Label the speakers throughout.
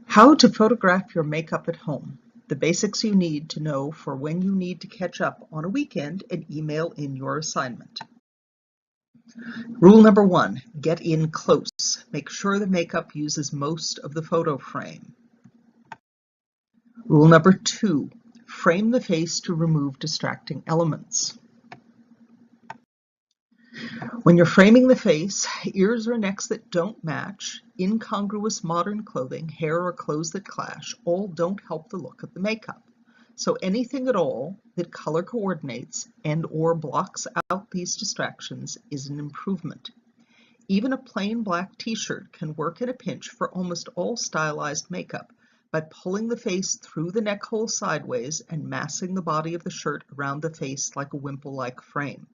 Speaker 1: How to photograph your makeup at home. The basics you need to know for when you need to catch up on a weekend and email in your assignment. Rule number 1, get in close. Make sure the makeup uses most of the photo frame. Rule number 2, frame the face to remove distracting elements. When you're framing the face, ears or necks that don't match, incongruous modern clothing, hair or clothes that clash, all don't help the look of the makeup. So anything at all that color coordinates and or blocks out these distractions is an improvement. Even a plain black t-shirt can work in a pinch for almost all stylized makeup by pulling the face through the neck hole sideways and massing the body of the shirt around the face like a wimple-like frame.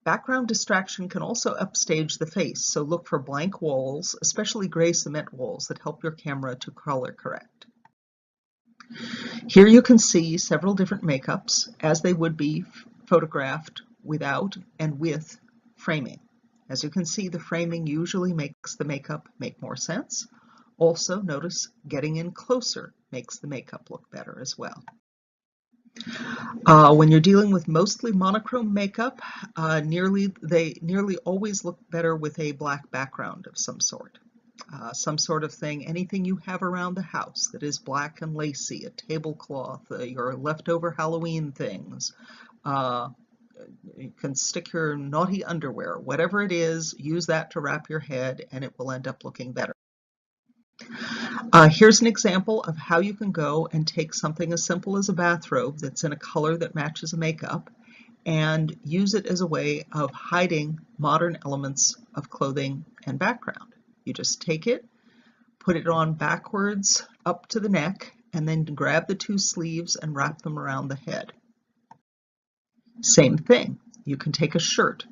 Speaker 1: Background distraction can also upstage the face, so look for blank walls, especially gray cement walls that help your camera to color correct. Here you can see several different makeups as they would be photographed without and with framing. As you can see, the framing usually makes the makeup make more sense. Also, notice getting in closer makes the makeup look better as well. When you're dealing with mostly monochrome makeup, they nearly always look better with a black background of some sort of thing, anything you have around the house that is black and lacy, a tablecloth, your leftover Halloween things. You can stick your naughty underwear, whatever it is, use that to wrap your head and it will end up looking better. Here's an example of how you can go and take something as simple as a bathrobe that's in a color that matches a makeup and use it as a way of hiding modern elements of clothing and background. You just take it, put it on backwards up to the neck, and then grab the two sleeves and wrap them around the head. Same thing, you can take a shirt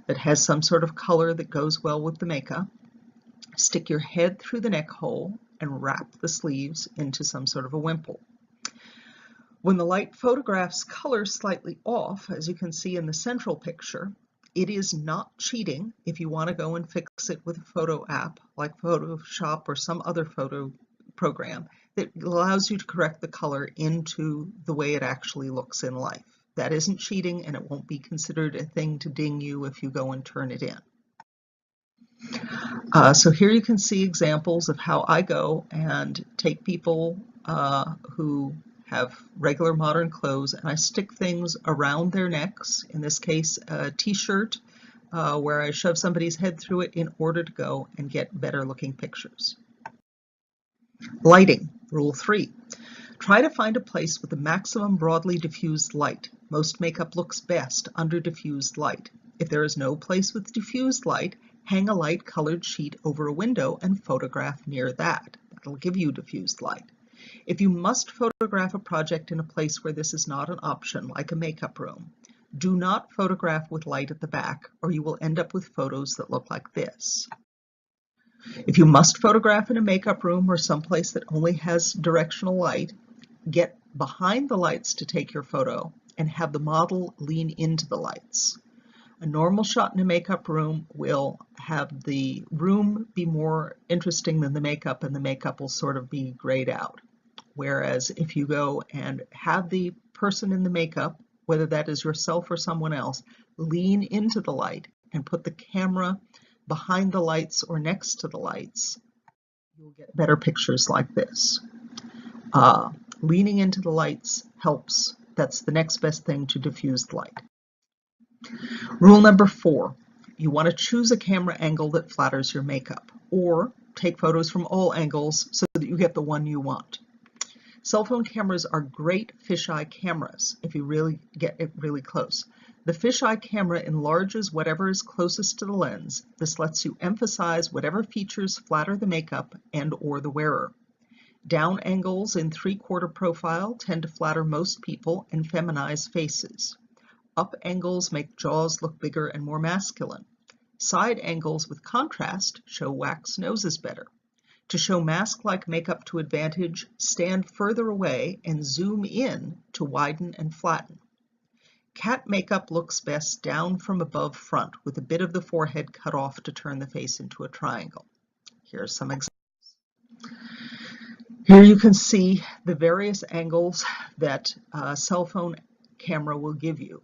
Speaker 1: that has some sort of color that goes well with the makeup, stick your head through the neck hole, and wrap the sleeves into some sort of a wimple. When the light photographs color slightly off, as you can see in the central picture, it is not cheating if you want to go and fix it with a photo app like Photoshop or some other photo program that allows you to correct the color into the way it actually looks in life. That isn't cheating and it won't be considered a thing to ding you if you go and turn it in. So here you can see examples of how I go and take people who have regular modern clothes and I stick things around their necks, in this case a t-shirt, where I shove somebody's head through it in order to go and get better looking pictures. Lighting, rule 3. Try to find a place with the maximum broadly diffused light. Most makeup looks best under diffused light. If there is no place with diffused light, hang a light colored sheet over a window and photograph near that. That'll give you diffused light. If you must photograph a project in a place where this is not an option, like a makeup room, do not photograph with light at the back or you will end up with photos that look like this. If you must photograph in a makeup room or someplace that only has directional light, get behind the lights to take your photo and have the model lean into the lights. A normal shot in a makeup room will have the room be more interesting than the makeup, and the makeup will sort of be grayed out. Whereas if you go and have the person in the makeup, whether that is yourself or someone else, lean into the light and put the camera behind the lights or next to the lights, you'll get better pictures like this. Leaning into the lights helps. That's the next best thing to diffused light. Rule number 4, you want to choose a camera angle that flatters your makeup, or take photos from all angles so that you get the one you want. Cell phone cameras are great fisheye cameras if you really get it really close. The fisheye camera enlarges whatever is closest to the lens. This lets you emphasize whatever features flatter the makeup and or the wearer. Down angles in 3/4 profile tend to flatter most people and feminize faces. Up angles make jaws look bigger and more masculine. Side angles with contrast show wax noses better. To show mask-like makeup to advantage, stand further away and zoom in to widen and flatten. Cat makeup looks best down from above front with a bit of the forehead cut off to turn the face into a triangle. Here are some examples. Here you can see the various angles that a cell phone camera will give you.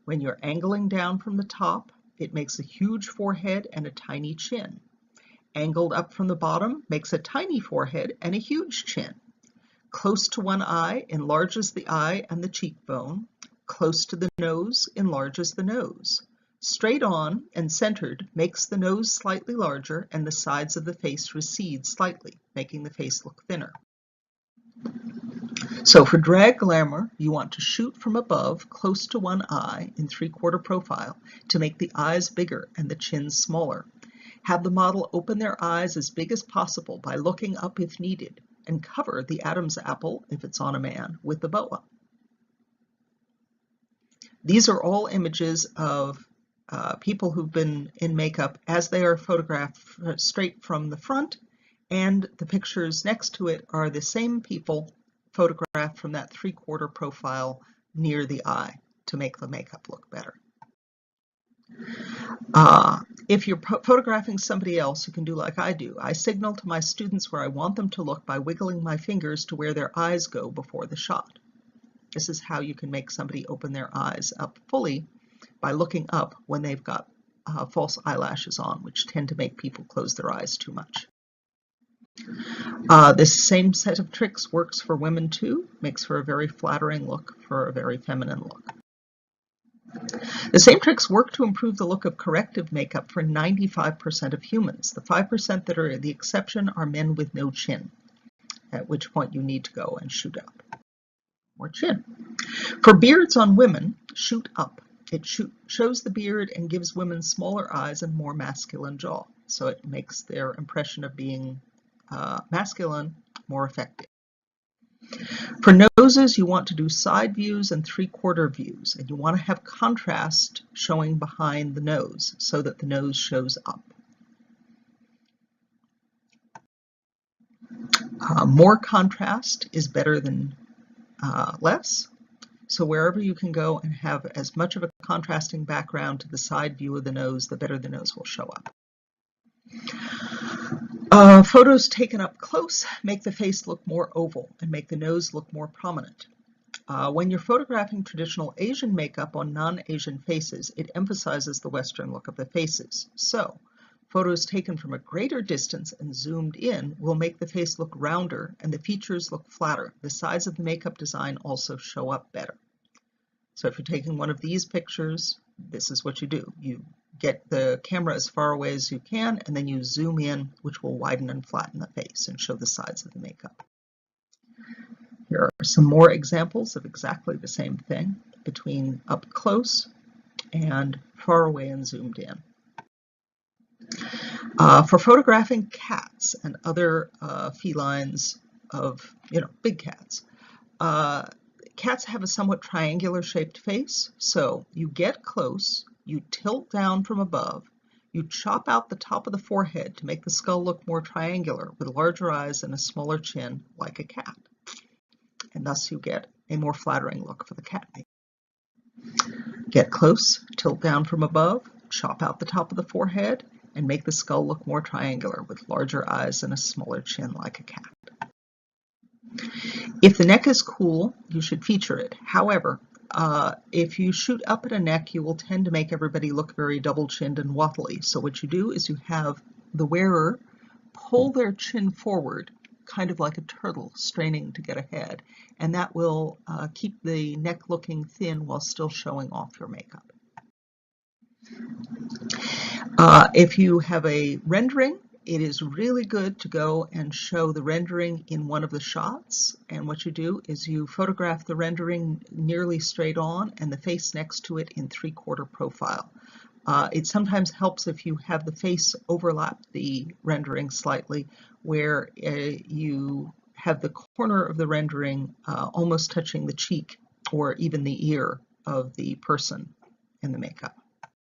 Speaker 1: When you're angling down from the top, it makes a huge forehead and a tiny chin. Angled up from the bottom makes a tiny forehead and a huge chin. Close to one eye enlarges the eye and the cheekbone. Close to the nose enlarges the nose. Straight on and centered makes the nose slightly larger and the sides of the face recede slightly, making the face look thinner. So for drag glamour, you want to shoot from above close to one eye in 3/4 profile to make the eyes bigger and the chin smaller. Have the model open their eyes as big as possible by looking up if needed, and cover the Adam's apple, if it's on a man, with the boa. These are all images of people who've been in makeup as they are photographed straight from the front, and the pictures next to it are the same people photographed from that 3/4 profile near the eye to make the makeup look better. If you're photographing somebody else, you can do like I do. I signal to my students where I want them to look by wiggling my fingers to where their eyes go before the shot. This is how you can make somebody open their eyes up fully, by looking up when they've got false eyelashes on, which tend to make people close their eyes too much. This same set of tricks works for women too, makes for a very flattering look, for a very feminine look. The same tricks work to improve the look of corrective makeup for 95% of humans. The 5% that are the exception are men with no chin, at which point you need to go and shoot up. More chin. For beards on women, shoot up. It shows the beard and gives women smaller eyes and more masculine jaw, so it makes their impression of being masculine more effective. For noses, you want to do side views and 3/4 views, and you want to have contrast showing behind the nose so that the nose shows up. More contrast is better than less, so wherever you can go and have as much of a contrasting background to the side view of the nose, the better the nose will show up. Photos taken up close make the face look more oval and make the nose look more prominent. When you're photographing traditional Asian makeup on non-Asian faces, it emphasizes the Western look of the faces. So, photos taken from a greater distance and zoomed in will make the face look rounder and the features look flatter. The sides of the makeup design also show up better. So if you're taking one of these pictures, this is what you do. You get the camera as far away as you can, and then you zoom in, which will widen and flatten the face and show the sides of the makeup. Here are some more examples of exactly the same thing between up close and far away and zoomed in. For photographing cats and other felines of, big cats, cats have a somewhat triangular shaped face, so you get close, you tilt down from above, you chop out the top of the forehead to make the skull look more triangular with larger eyes and a smaller chin like a cat. And thus you get a more flattering look for the cat. Get close, tilt down from above, chop out the top of the forehead, and make the skull look more triangular with larger eyes and a smaller chin like a cat. If the neck is cool, you should feature it. However, if you shoot up at a neck, you will tend to make everybody look very double-chinned and waddly. So what you do is you have the wearer pull their chin forward, kind of like a turtle straining to get ahead, and that will keep the neck looking thin while still showing off your makeup. If you have a rendering, it is really good to go and show the rendering in one of the shots, and what you do is you photograph the rendering nearly straight on and the face next to it in 3/4 profile. It sometimes helps if you have the face overlap the rendering slightly, where you have the corner of the rendering almost touching the cheek or even the ear of the person in the makeup.